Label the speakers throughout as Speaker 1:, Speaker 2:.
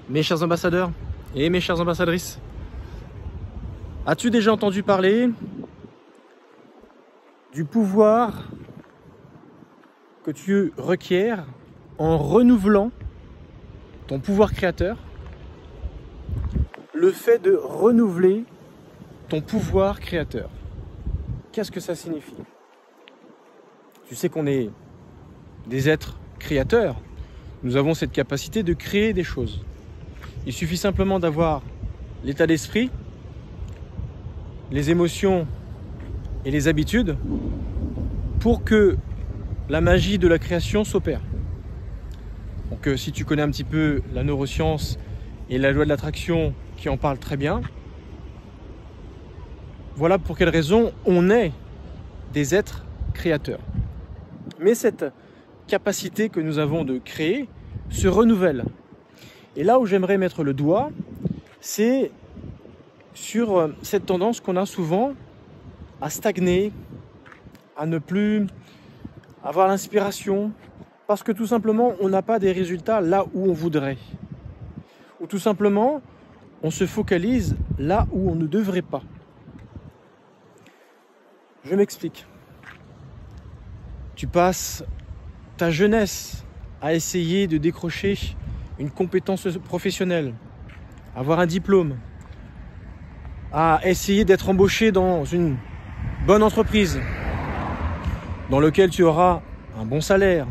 Speaker 1: Mes chers ambassadeurs et mes chères ambassadrices, as-tu déjà entendu parler du pouvoir que tu requiers en renouvelant ton pouvoir créateur? Le fait de renouveler ton pouvoir créateur. Qu'est-ce que ça signifie? Tu sais qu'on est des êtres créateurs. Nous avons cette capacité de créer des choses. Il suffit simplement d'avoir l'état d'esprit, les émotions et les habitudes pour que la magie de la création s'opère. Donc si tu connais un petit peu la neuroscience et la loi de l'attraction qui en parle très bien, voilà pour quelle raison on est des êtres créateurs. Mais cette capacité que nous avons de créer se renouvelle. Et là où j'aimerais mettre le doigt, c'est sur cette tendance qu'on a souvent à stagner, à ne plus avoir l'inspiration, parce que tout simplement on n'a pas des résultats là où on voudrait. Ou tout simplement on se focalise là où on ne devrait pas. Je m'explique. Tu passes ta jeunesse à essayer de décrocher une compétence professionnelle, avoir un diplôme, à essayer d'être embauché dans une bonne entreprise, dans laquelle tu auras un bon salaire,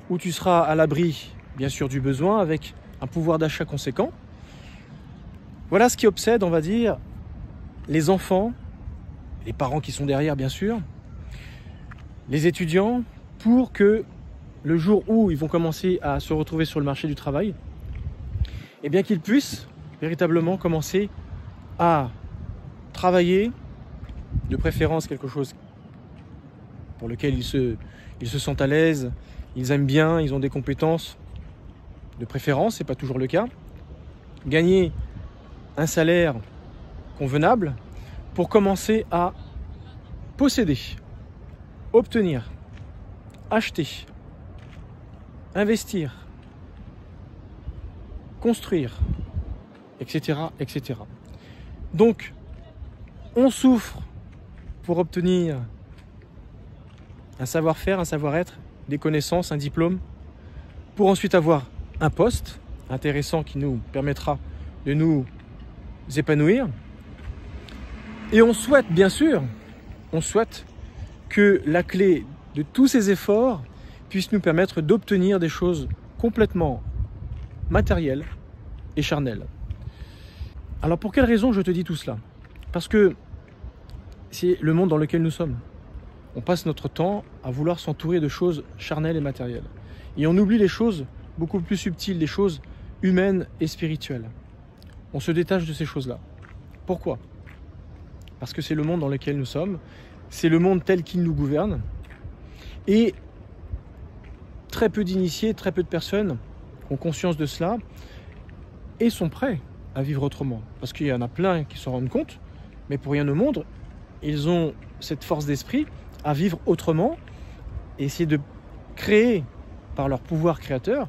Speaker 1: où tu seras à l'abri, bien sûr, du besoin, avec un pouvoir d'achat conséquent. Voilà ce qui obsède, on va dire, les enfants, les parents qui sont derrière, bien sûr, les étudiants, pour que le jour où ils vont commencer à se retrouver sur le marché du travail, eh bien qu'ils puissent véritablement commencer à travailler, de préférence quelque chose pour lequel ils se sentent à l'aise, ils aiment bien, ils ont des compétences, de préférence, ce n'est pas toujours le cas, gagner un salaire convenable pour commencer à posséder, obtenir, acheter, investir, construire, etc., etc. Donc, on souffre pour obtenir un savoir-faire, un savoir-être, des connaissances, un diplôme, pour ensuite avoir un poste intéressant qui nous permettra de nous épanouir. Et on souhaite, bien sûr, que la clé de tous ces efforts puisse nous permettre d'obtenir des choses complètement matérielles et charnelles. Alors pour quelle raison je te dis tout cela? Parce que c'est le monde dans lequel nous sommes. On passe notre temps à vouloir s'entourer de choses charnelles et matérielles. Et on oublie les choses beaucoup plus subtiles, les choses humaines et spirituelles. On se détache de ces choses-là. Pourquoi? Parce que c'est le monde dans lequel nous sommes, c'est le monde tel qu'il nous gouverne. Et très peu d'initiés, très peu de personnes ont conscience de cela et sont prêts à vivre autrement. Parce qu'il y en a plein qui s'en rendent compte, mais pour rien au monde, ils ont cette force d'esprit à vivre autrement et essayer de créer par leur pouvoir créateur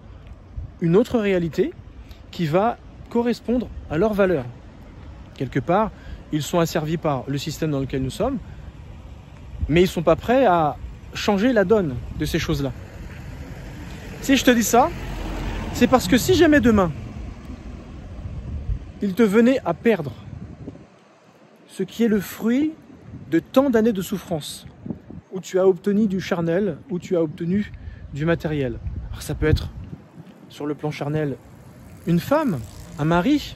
Speaker 1: une autre réalité qui va correspondre à leurs valeurs. Quelque part, ils sont asservis par le système dans lequel nous sommes, mais ils ne sont pas prêts à changer la donne de ces choses-là. Si je te dis ça, c'est parce que si jamais demain, il te venait à perdre ce qui est le fruit de tant d'années de souffrance, où tu as obtenu du charnel, où tu as obtenu du matériel. Alors ça peut être, sur le plan charnel, une femme, un mari,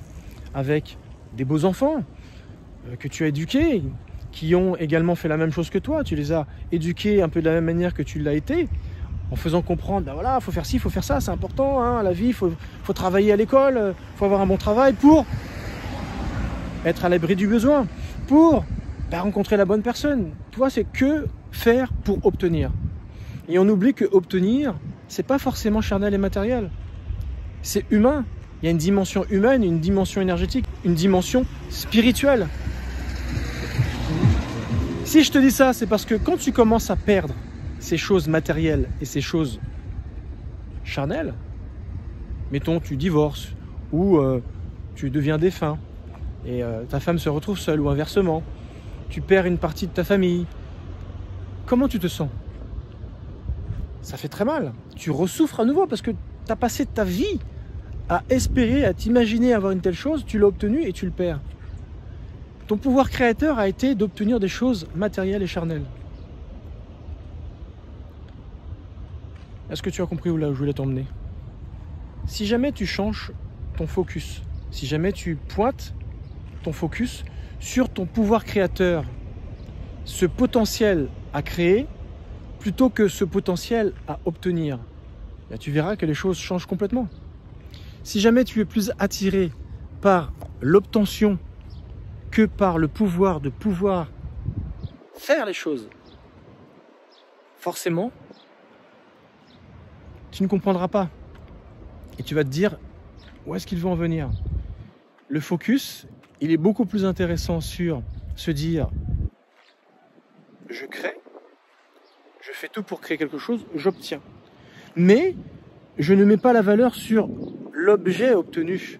Speaker 1: avec des beaux enfants que tu as éduqués, qui ont également fait la même chose que toi. Tu les as éduqués un peu de la même manière que tu l'as été, en faisant comprendre, ben voilà, faut faire ci, faut faire ça, c'est important, hein, la vie, faut travailler à l'école, faut avoir un bon travail pour être à l'abri du besoin, pour rencontrer la bonne personne. Tu vois, c'est que faire pour obtenir. Et on oublie que obtenir, c'est pas forcément charnel et matériel. C'est humain. Il y a une dimension humaine, une dimension énergétique, une dimension spirituelle. Si je te dis ça, c'est parce que quand tu commences à perdre ces choses matérielles et ces choses charnelles, mettons tu divorces, ou tu deviens défunt et ta femme se retrouve seule ou inversement, tu perds une partie de ta famille. Comment tu te sens? Ça fait très mal. Tu ressouffres à nouveau parce que tu as passé ta vie à espérer, à t'imaginer avoir une telle chose, tu l'as obtenue et tu le perds. Ton pouvoir créateur a été d'obtenir des choses matérielles et charnelles. Est-ce que tu as compris où là où je voulais t'emmener? Si jamais tu changes ton focus, si jamais tu pointes ton focus sur ton pouvoir créateur, ce potentiel à créer, plutôt que ce potentiel à obtenir, là, tu verras que les choses changent complètement. Si jamais tu es plus attiré par l'obtention que par le pouvoir de pouvoir faire les choses, forcément, tu ne comprendras pas. Et tu vas te dire, où est-ce qu'il veut en venir? Le focus, il est beaucoup plus intéressant sur se dire, je crée, je fais tout pour créer quelque chose, j'obtiens. Mais je ne mets pas la valeur sur l'objet obtenu,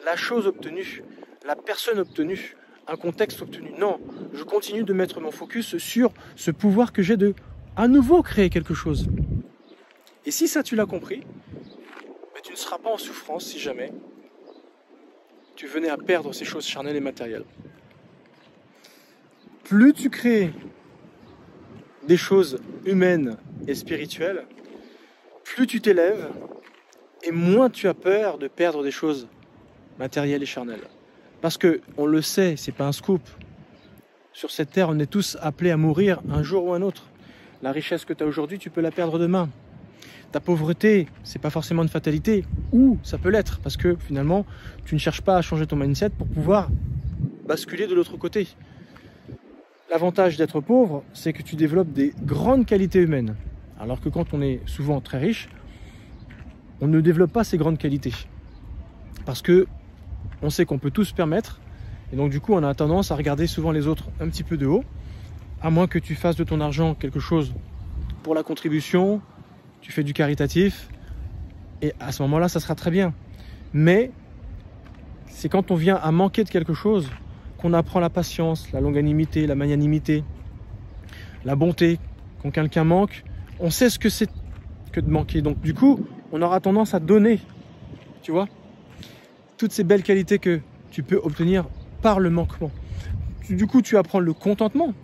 Speaker 1: la chose obtenue, la personne obtenue, un contexte obtenu. Non, je continue de mettre mon focus sur ce pouvoir que j'ai de, à nouveau, créer quelque chose. Et si ça, tu l'as compris, ben, tu ne seras pas en souffrance si jamais tu venais à perdre ces choses charnelles et matérielles. Plus tu crées des choses humaines et spirituelles, plus tu t'élèves et moins tu as peur de perdre des choses matérielles et charnelles. Parce que, on le sait, c'est pas un scoop. Sur cette terre, on est tous appelés à mourir un jour ou un autre. La richesse que tu as aujourd'hui, tu peux la perdre demain. Ta pauvreté, c'est pas forcément une fatalité, ou ça peut l'être, parce que finalement, tu ne cherches pas à changer ton mindset pour pouvoir basculer de l'autre côté. L'avantage d'être pauvre, c'est que tu développes des grandes qualités humaines. Alors que quand on est souvent très riche, on ne développe pas ces grandes qualités. Parce que on sait qu'on peut tout se permettre, et donc du coup on a tendance à regarder souvent les autres un petit peu de haut, à moins que tu fasses de ton argent quelque chose pour la contribution, tu fais du caritatif, et à ce moment-là ça sera très bien. Mais c'est quand on vient à manquer de quelque chose qu'on apprend la patience, la longanimité, la magnanimité, la bonté. Quand quelqu'un manque, on sait ce que c'est que de manquer. Donc du coup, on aura tendance à donner, tu vois, toutes ces belles qualités que tu peux obtenir par le manquement. Du coup, tu apprends le contentement.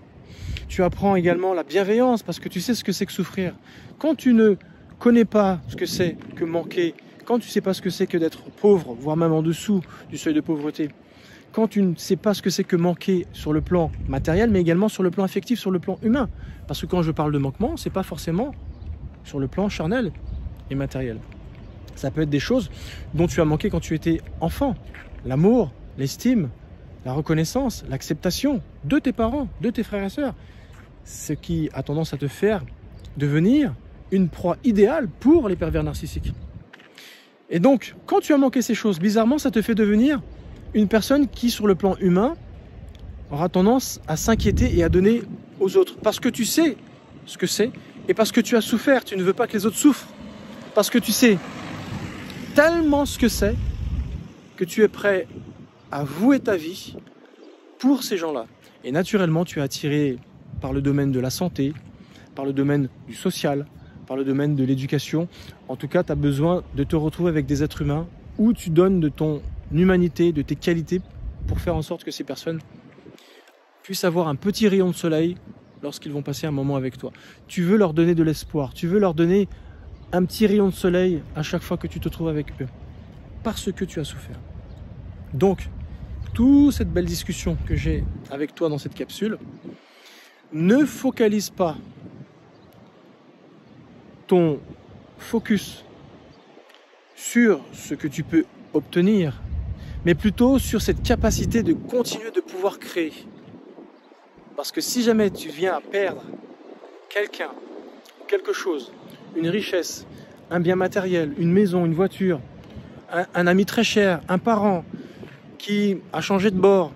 Speaker 1: Tu apprends également la bienveillance parce que tu sais ce que c'est que souffrir. Quand tu ne connais pas ce que c'est que manquer, quand tu ne sais pas ce que c'est que d'être pauvre, voire même en dessous du seuil de pauvreté, quand tu ne sais pas ce que c'est que manquer sur le plan matériel, mais également sur le plan affectif, sur le plan humain. Parce que quand je parle de manquement, ce n'est pas forcément sur le plan charnel et matériel. Ça peut être des choses dont tu as manqué quand tu étais enfant. L'amour, l'estime, la reconnaissance, l'acceptation de tes parents, de tes frères et sœurs. Ce qui a tendance à te faire devenir une proie idéale pour les pervers narcissiques. Et donc, quand tu as manqué ces choses, bizarrement, ça te fait devenir une personne qui, sur le plan humain, aura tendance à s'inquiéter et à donner aux autres. Parce que tu sais ce que c'est et parce que tu as souffert. Tu ne veux pas que les autres souffrent. Parce que tu sais tellement ce que c'est que tu es prêt à vouer ta vie pour ces gens-là. Et naturellement, tu es attiré par le domaine de la santé, par le domaine du social, par le domaine de l'éducation. En tout cas, tu as besoin de te retrouver avec des êtres humains où tu donnes de ton humanité, de tes qualités pour faire en sorte que ces personnes puissent avoir un petit rayon de soleil lorsqu'ils vont passer un moment avec toi. Tu veux leur donner de l'espoir, tu veux leur donner un petit rayon de soleil à chaque fois que tu te trouves avec eux, parce que tu as souffert. Donc, toute cette belle discussion que j'ai avec toi dans cette capsule, ne focalise pas ton focus sur ce que tu peux obtenir, mais plutôt sur cette capacité de continuer de pouvoir créer. Parce que si jamais tu viens à perdre quelqu'un, quelque chose, une richesse, un bien matériel, une maison, une voiture, un ami très cher, un parent qui a changé de bord,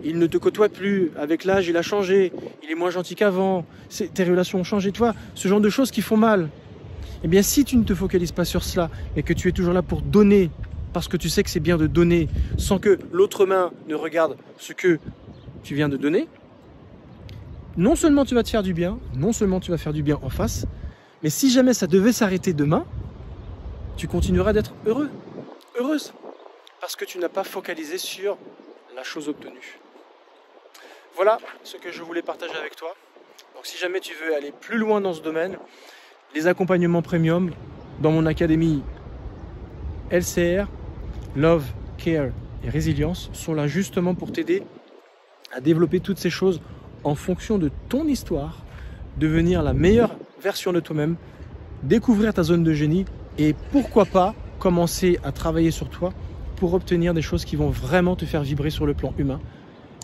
Speaker 1: il ne te côtoie plus, avec l'âge il a changé, il est moins gentil qu'avant, tes relations ont changé, toi, ce genre de choses qui font mal. Eh bien si tu ne te focalises pas sur cela et que tu es toujours là pour donner parce que tu sais que c'est bien de donner sans que l'autre main ne regarde ce que tu viens de donner, non seulement tu vas te faire du bien, non seulement tu vas faire du bien en face, mais si jamais ça devait s'arrêter demain, tu continueras d'être heureux, heureuse, parce que tu n'as pas focalisé sur la chose obtenue. Voilà ce que je voulais partager avec toi. Donc si jamais tu veux aller plus loin dans ce domaine, les accompagnements premium dans mon académie LCR, Love, Care et Résilience sont là justement pour t'aider à développer toutes ces choses en fonction de ton histoire, devenir la meilleure version de toi-même, découvrir ta zone de génie et pourquoi pas commencer à travailler sur toi pour obtenir des choses qui vont vraiment te faire vibrer sur le plan humain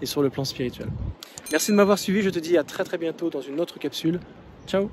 Speaker 1: et sur le plan spirituel. Merci de m'avoir suivi, je te dis à très bientôt dans une autre capsule. Ciao!